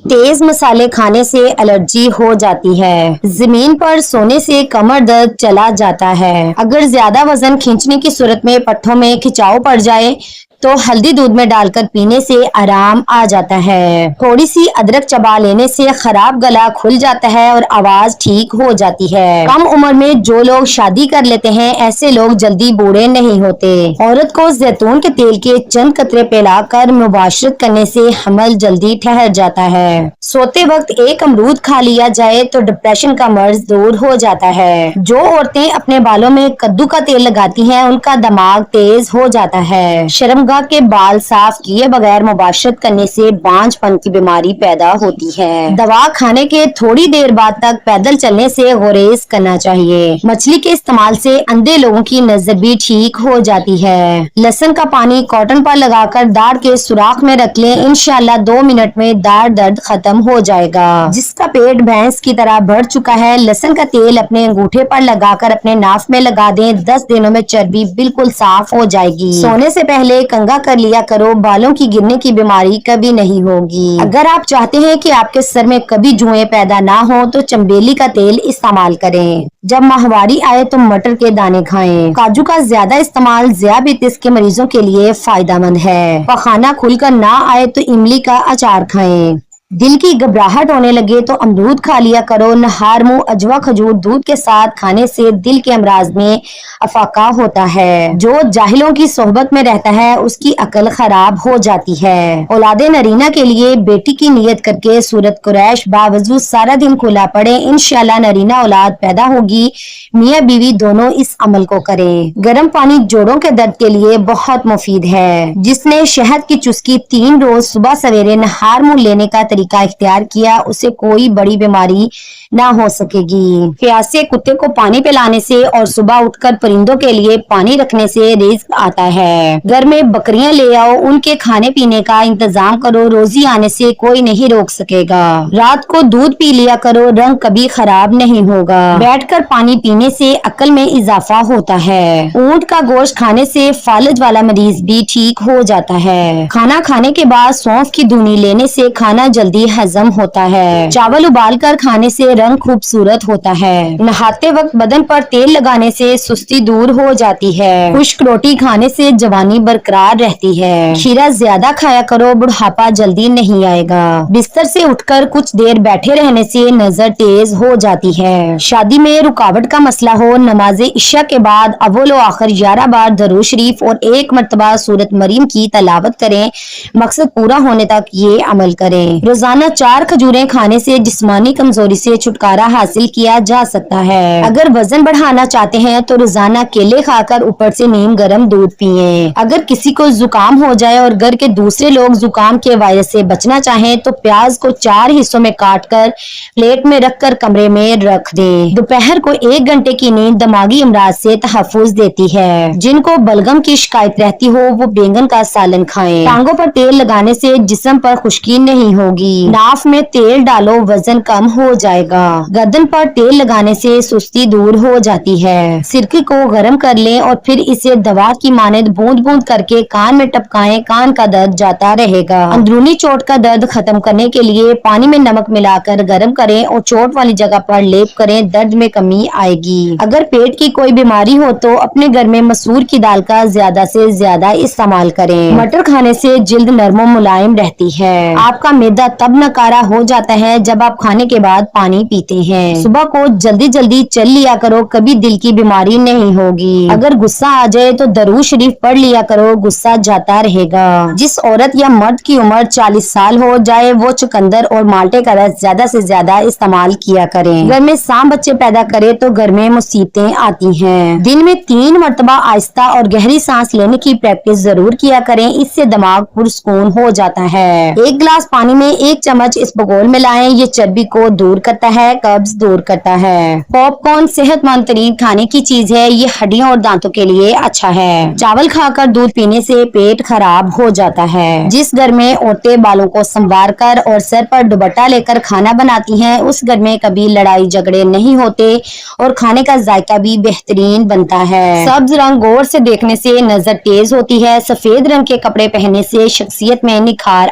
تیز مسالے کھانے سے الرجی ہو جاتی ہے۔ زمین پر سونے سے کمر درد چلا جاتا ہے۔ اگر زیادہ وزن کھینچنے کی صورت میں پٹھوں میں کھچاؤ پڑ جائے تو ہلدی دودھ میں ڈال کر پینے سے آرام آ جاتا ہے۔ تھوڑی سی ادرک چبا لینے سے خراب گلا کھل جاتا ہے اور آواز ٹھیک ہو جاتی ہے۔ کم عمر میں جو لوگ شادی کر لیتے ہیں ایسے لوگ جلدی بوڑھے نہیں ہوتے۔ عورت کو زیتون کے تیل کے چند قطرے پلا کر مباشرت کرنے سے حمل جلدی ٹھہر جاتا ہے۔ سوتے وقت ایک امرود کھا لیا جائے تو ڈپریشن کا مرض دور ہو جاتا ہے۔ جو عورتیں اپنے بالوں میں کدو کا تیل لگاتی ہیں ان کا دماغ تیز ہو جاتا ہے۔ شرمگاہ کے بال صاف کیے بغیر مباشرت کرنے سے بانجھ پن کی بیماری پیدا ہوتی ہے۔ دوا کھانے کے تھوڑی دیر بعد تک پیدل چلنے سے گریز کرنا چاہیے۔ مچھلی کے استعمال سے اندھے لوگوں کی نظر بھی ٹھیک ہو جاتی ہے۔ لہسن کا پانی کاٹن پر لگا کر داڑھ کے سوراخ میں رکھ لیں، انشاءاللہ 2 منٹ میں داڑھ درد ختم ہو جائے گا۔ جس کا پیٹ بھینس کی طرح بڑھ چکا ہے لہسن کا تیل اپنے انگوٹھے پر لگا کر اپنے ناف میں لگا دیں، 10 دنوں میں چربی بالکل صاف ہو جائے گی۔ سونے سے پہلے کنگھا کر لیا کرو، بالوں کی گرنے کی بیماری کبھی نہیں ہوگی۔ اگر آپ چاہتے ہیں کہ آپ کے سر میں کبھی جوئیں پیدا نہ ہو تو چنبیلی کا تیل استعمال کریں۔ جب ماہواری آئے تو مٹر کے دانے کھائیں۔ کاجو کا زیادہ استعمال ذیابیطس کے مریضوں کے لیے فائدہ مند ہے۔ پخانہ کھل کر نہ آئے تو املی کا اچار کھائیں۔ دل کی گھبراہٹ ہونے لگے تو امرود کھا لیا کرو۔ نہار منہ اجوا کھجور دودھ کے ساتھ کھانے سے دل کے امراض میں افاقہ ہوتا ہے۔ جو جاہلوں کی صحبت میں رہتا ہے اس کی عقل خراب ہو جاتی ہے۔ اولاد نرینہ کے لیے بیٹی کی نیت کر کے سورت قریش باوضو سارا دن کھلا پڑے، انشاءاللہ نرینہ اولاد پیدا ہوگی۔ میاں بیوی دونوں اس عمل کو کریں۔ گرم پانی جوڑوں کے درد کے لیے بہت مفید ہے۔ جس نے شہد کی چسکی 3 روز صبح سویرے نہار منہ لینے کا طریقہ اختیار کیا اسے کوئی بڑی بیماری نہ ہو سکے گی۔ پیاسے کتے کو پانی پلانے سے اور صبح اٹھ کر پرندوں کے لیے پانی رکھنے سے رزق آتا ہے۔ گھر میں بکریاں لے آؤ، ان کے کھانے پینے کا انتظام کرو، روزی آنے سے کوئی نہیں روک سکے گا۔ رات کو دودھ پی لیا کرو، رنگ کبھی خراب نہیں ہوگا۔ بیٹھ کر پانی پینے سے عقل میں اضافہ ہوتا ہے۔ اونٹ کا گوشت کھانے سے فالج والا مریض بھی ٹھیک ہو جاتا ہے۔ کھانا کھانے کے بعد سونف کی دھونی لینے سے کھانا جلدی ہضم ہوتا ہے۔ چاول ابال کر کھانے سے رنگ خوبصورت ہوتا ہے۔ نہاتے وقت بدن پر تیل لگانے سے سستی دور ہو جاتی ہے۔ خشک روٹی کھانے سے جوانی برقرار رہتی ہے۔ کھیرا زیادہ کھایا کرو، بڑھاپا جلدی نہیں آئے گا۔ بستر سے اٹھ کر کچھ دیر بیٹھے رہنے سے نظر تیز ہو جاتی ہے۔ شادی میں رکاوٹ کا مسئلہ ہو، نماز عشاء کے بعد اول و آخر 11 بار درود شریف اور 1 مرتبہ سورت مریم کی تلاوت کریں، مقصد پورا ہونے تک یہ عمل کریں۔ روزانہ 4 کھجوریں کھانے سے جسمانی کمزوری سے چھٹکارا حاصل کیا جا سکتا ہے۔ اگر وزن بڑھانا چاہتے ہیں تو روزانہ کیلے کھا کر اوپر سے نیم گرم دودھ پیئیں۔ اگر کسی کو زکام ہو جائے اور گھر کے دوسرے لوگ زکام کے وائرس سے بچنا چاہیں تو پیاز کو 4 حصوں میں کاٹ کر پلیٹ میں رکھ کر کمرے میں رکھ دیں۔ دوپہر کو 1 گھنٹے کی نیند دماغی امراض سے تحفظ دیتی ہے۔ جن کو بلغم کی شکایت رہتی ہو وہ بینگن کا سالن کھائیں۔ ٹانگوں پر تیل لگانے سے جسم پر خشکی نہیں ہوگی۔ ناف میں تیل ڈالو، وزن کم ہو جائے گا۔ گردن پر تیل لگانے سے سستی دور ہو جاتی ہے۔ سرکے کو گرم کر لیں اور پھر اسے دوا کی مانند بوند بوند کر کے کان میں ٹپکائیں، کان کا درد جاتا رہے گا۔ اندرونی چوٹ کا درد ختم کرنے کے لیے پانی میں نمک ملا کر گرم کریں اور چوٹ والی جگہ پر لیپ کریں، درد میں کمی آئے گی۔ اگر پیٹ کی کوئی بیماری ہو تو اپنے گھر میں مسور کی دال کا زیادہ سے زیادہ استعمال کریں۔ مٹر کھانے سے جلد نرم و ملائم رہتی ہے۔ آپ کا معدہ تب نکارا ہو جاتا ہے جب آپ کھانے کے بعد پانی پیتے ہیں۔ صبح کو جلدی جلدی چل لیا کرو، کبھی دل کی بیماری نہیں ہوگی۔ اگر غصہ آ جائے تو درود شریف پڑھ لیا کرو، غصہ جاتا رہے گا۔ جس عورت یا مرد کی عمر 40 سال ہو جائے وہ چقندر اور مالٹے کا رس زیادہ سے زیادہ استعمال کیا کریں۔ گھر میں سام بچے پیدا کرے تو گھر میں مصیبتیں آتی ہیں۔ دن میں 3 مرتبہ آہستہ اور گہری سانس لینے کی پریکٹس ضرور کیا کریں، اس سے دماغ پرسکون ہو جاتا ہے۔ 1 گلاس پانی میں 1 چمچ اسبگول ملائیں، یہ چربی کو دور کرتا ہے، قبض دور کرتا ہے۔ پاپ کارن صحت مند ترین کھانے کی چیز ہے، یہ ہڈیوں اور دانتوں کے لیے اچھا ہے۔ چاول کھا کر دودھ پینے سے پیٹ خراب ہو جاتا ہے۔ جس گھر میں عورتیں بالوں کو سنوار کر اور سر پر دوپٹہ لے کر کھانا بناتی ہیں اس گھر میں کبھی لڑائی جھگڑے نہیں ہوتے اور کھانے کا ذائقہ بھی بہترین بنتا ہے۔ سبز رنگ غور سے دیکھنے سے نظر تیز ہوتی ہے، سفید رنگ کے کپڑے پہننے سے شخصیت میں نکھار